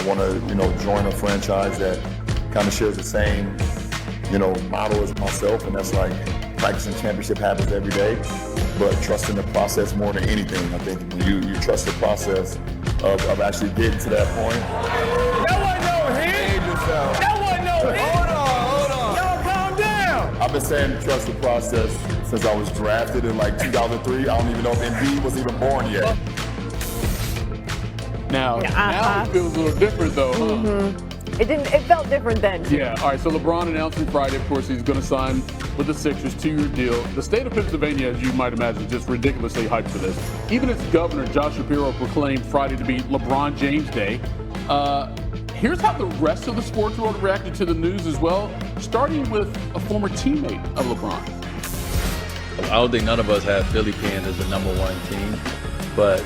want to, join a franchise that kind of shares the same, model as myself, and that's like practicing championship habits every day, but trusting the process more than anything. I think when you trust the process of actually getting to that point. That wasn't no hit. That wasn't no hit. Hold on. Y'all calm down. I've been saying trust the process since I was drafted in like 2003. I don't even know if Embiid was even born yet. Now it feels a little different though, huh? Mm-hmm. It felt different then. Yeah, all right, so LeBron announced on Friday, of course, he's going to sign with the Sixers, 2-year deal. The state of Pennsylvania, as you might imagine, is just ridiculously hyped for this. Even its governor, Josh Shapiro, proclaimed Friday to be LeBron James Day. Here's how the rest of the sports world reacted to the news as well, starting with a former teammate of LeBron. I don't think none of us have Philly pinned as the #1 team, but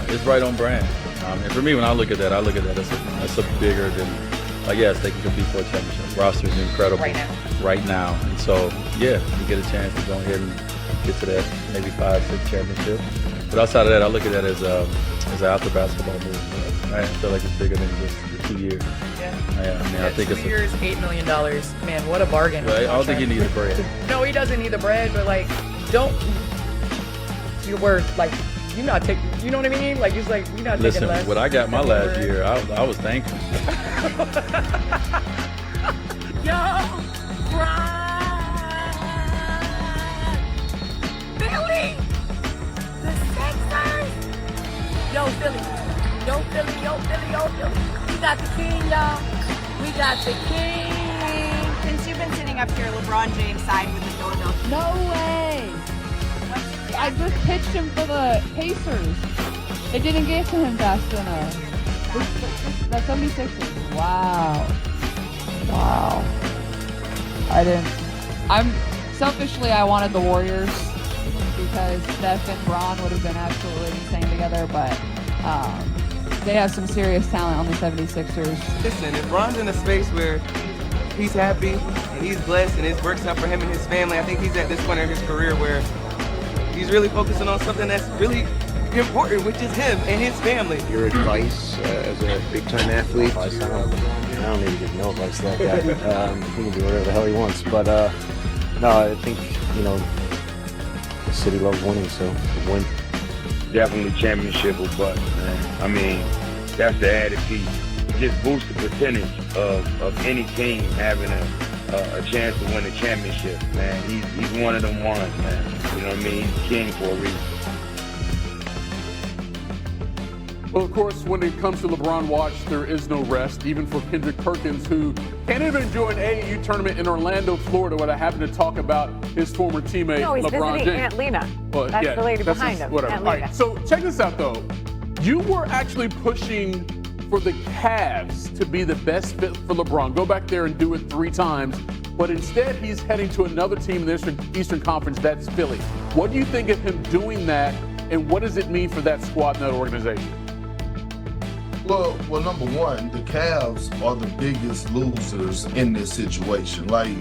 it's right on brand. And for me, when I look at that as a bigger than, yes, they can compete for a championship. Roster is incredible right now. And so, yeah, you get a chance to go ahead and get to that maybe 5-6 championship. But outside of that, I look at that as an after basketball move. I feel like it's bigger than just the 2 years. Yeah. I think 2 years, $8 million. Man, what a bargain. Right? I don't think he needs the bread. No, he doesn't need the bread, but you're not taking, you know what I mean? Like, it's like, you're not taking less. Listen, what I got my last year, I was thankful. Yo, Philly! The Sixers! Yo, Philly. Yo, Philly, yo, Philly, yo, Philly. We got the king, y'all. We got the king. Since you've been sitting up here, LeBron James signed with the Philadelphia. No way! I just pitched him for the Pacers. It didn't get to him fast enough. That's 76ers. Wow. Selfishly, I wanted the Warriors because Steph and Bron would have been absolutely insane together, but they have some serious talent on the 76ers. Listen, if Bron's in a space where he's happy and he's blessed and it works out for him and his family, I think he's at this point in his career where he's really focusing on something that's really important, which is him and his family. Your advice as a big-time athlete? I don't need to give no advice like that. He can do whatever the hell he wants. But no, I think, the city loves winning, so win. Definitely championship or bust, man. I mean, that's the added piece. Just boost the percentage of any team having a chance to win a championship, man. He's one of them ones, man. You know what I mean? He's king for a reason. Well, of course, when it comes to LeBron watch, there is no rest, even for Kendrick Perkins, who can't even enjoy an AAU tournament in Orlando, Florida, where I happen to talk about his former teammate, No, he's LeBron visiting James. Aunt Lena. Well, that's the lady behind him. Whatever. Aunt All Lena. right, so check this out, though. You were actually pushing for the Cavs to be the best fit for LeBron. Go back there and do it 3 times. But instead, he's heading to another team in the Eastern Conference, that's Philly. What do you think of him doing that, and what does it mean for that squad and that organization? Well, number one, the Cavs are the biggest losers in this situation. Like,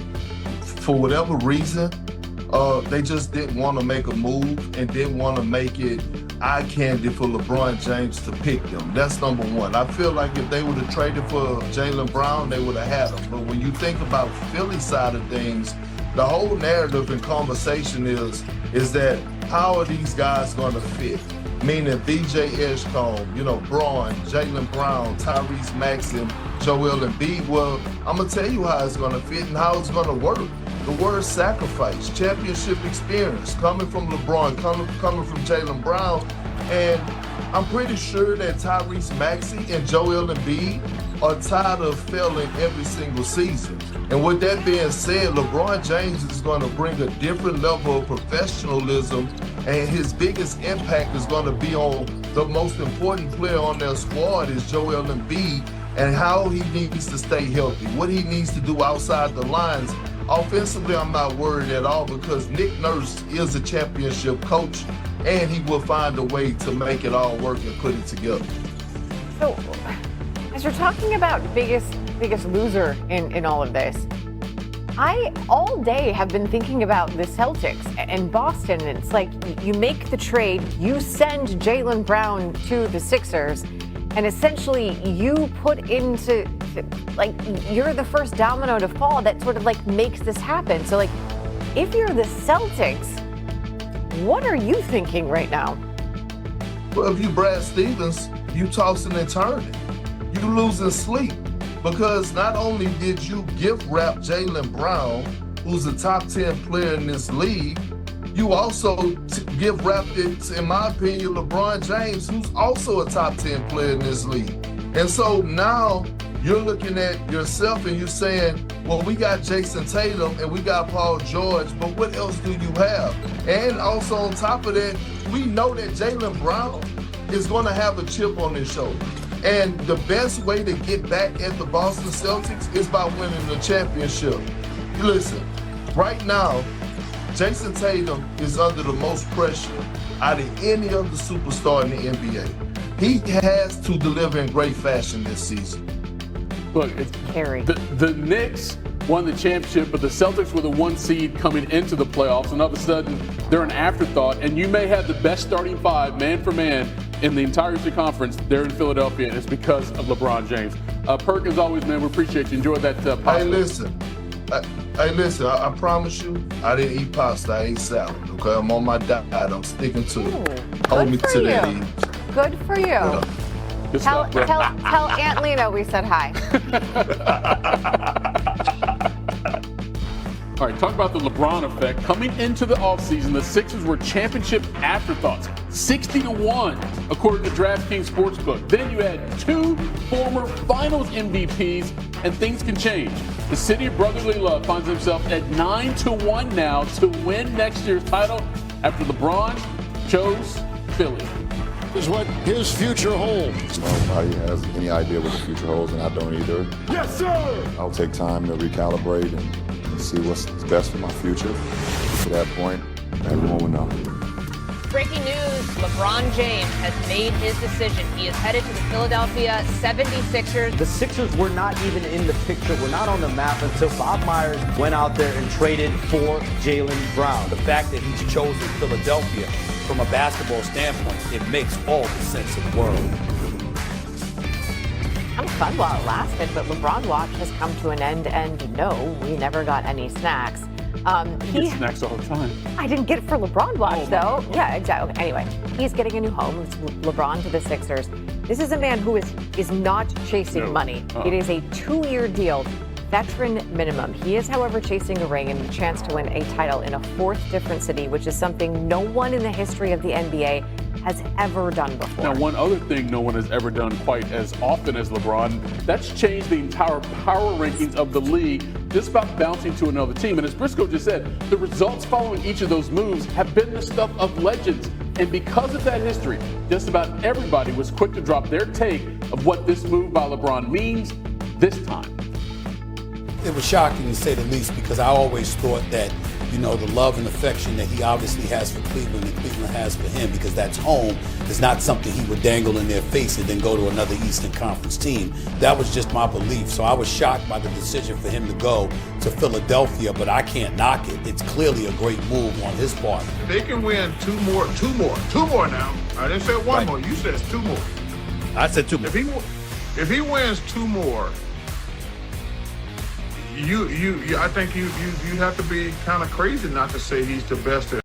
for whatever reason, they just didn't want to make a move and didn't want to make it eye candy for LeBron James to pick them. That's number one. I feel like if they would have traded for Jaylen Brown, they would have had him. But when you think about Philly side of things, the whole narrative and conversation is that how are these guys going to fit? Meaning BJ Edgecombe, Braun, Jaylen Brown, Tyrese Maxey, Joel Embiid. Well, I'm going to tell you how it's going to fit and how it's going to work. The word sacrifice, championship experience, coming from LeBron, coming from Jaylen Brown. And I'm pretty sure that Tyrese Maxey and Joel Embiid are tired of failing every single season. And with that being said, LeBron James is going to bring a different level of professionalism, and his biggest impact is going to be on the most important player on their squad is Joel Embiid, and how he needs to stay healthy, what he needs to do outside the lines. Offensively, I'm not worried at all because Nick Nurse is a championship coach, and he will find a way to make it all work and put it together. So, as you're talking about biggest loser in all of this, I all day have been thinking about the Celtics and Boston. And it's like you make the trade, you send Jaylen Brown to the Sixers, and essentially you put into, like, you're the first domino to fall that sort of like makes this happen. So like, if you're the Celtics, what are you thinking right now? Well, if you Brad Stevens, you tossing and turning. You losing sleep because not only did you gift wrap Jaylen Brown, who's a top 10 player in this league, you also gift wrapped it, in my opinion, LeBron James, who's also a top 10 player in this league. And so now you're looking at yourself and you're saying, well, we got Jason Tatum and we got Paul George, but what else do you have? And also on top of that, we know that Jaylen Brown is going to have a chip on his shoulder. And the best way to get back at the Boston Celtics is by winning the championship. Listen, right now, Jason Tatum is under the most pressure out of any other superstar in the NBA. He has to deliver in great fashion this season. Look, it's the Knicks won the championship, but the Celtics were the 1 seed coming into the playoffs, and all of a sudden they're an afterthought. And you may have the best starting 5, man for man, in the entire Eastern Conference there in Philadelphia, and it's because of LeBron James. Perkins, always, man, we appreciate you. Enjoy that pasta. Hey, listen, I promise you, I didn't eat pasta, I ate salad, okay? I'm on my diet, I'm sticking to it. Hold me to that. Good for you. Yeah. Good Tell stuff, bro. Aunt Lena we said hi. All right, talk about the LeBron effect. Coming into the offseason, the Sixers were championship afterthoughts, 60-1, according to DraftKings Sportsbook. Then you had 2 former Finals MVPs, and things can change. The city of brotherly love finds himself at 9-1 now to win next year's title after LeBron chose Philly. Is what his future holds. Nobody has any idea what the future holds, and I don't either. Yes, sir! I'll take time to recalibrate and see what's best for my future. To that point, everyone will know. Breaking news, LeBron James has made his decision. He is headed to the Philadelphia 76ers. The Sixers were not even in the picture, were not on the map until Bob Myers went out there and traded for Jaylen Brown. The fact that he's chosen Philadelphia from a basketball standpoint, it makes all the sense in the world. Kind of fun while it lasted, but LeBron Watch has come to an end, and no, we never got any snacks. He gets snacks all the time. I didn't get it for LeBron Watch, though. Yeah, exactly. Anyway, he's getting a new home. It's LeBron to the Sixers. This is a man who is not chasing money. It is a 2-year deal, veteran minimum. He is, however, chasing a ring and the chance to win a title in a 4th different city, which is something no one in the history of the NBA has ever done before. Now, one other thing no one has ever done quite as often as LeBron, that's changed the entire power rankings of the league, just about bouncing to another team. And as Briscoe just said, the results following each of those moves have been the stuff of legends. And because of that history, just about everybody was quick to drop their take of what this move by LeBron means this time. It was shocking to say the least, because I always thought that, you know, the love and affection that he obviously has for Cleveland and Cleveland has for him, because that's home, is not something he would dangle in their face and then go to another Eastern Conference team. That was just my belief. So I was shocked by the decision for him to go to Philadelphia, but I can't knock it. It's clearly a great move on his part. They can win two more now. I didn't say one more. You said 2 more. I said 2 more. If he wins 2 more, I think you have to be kind of crazy not to say he's the best.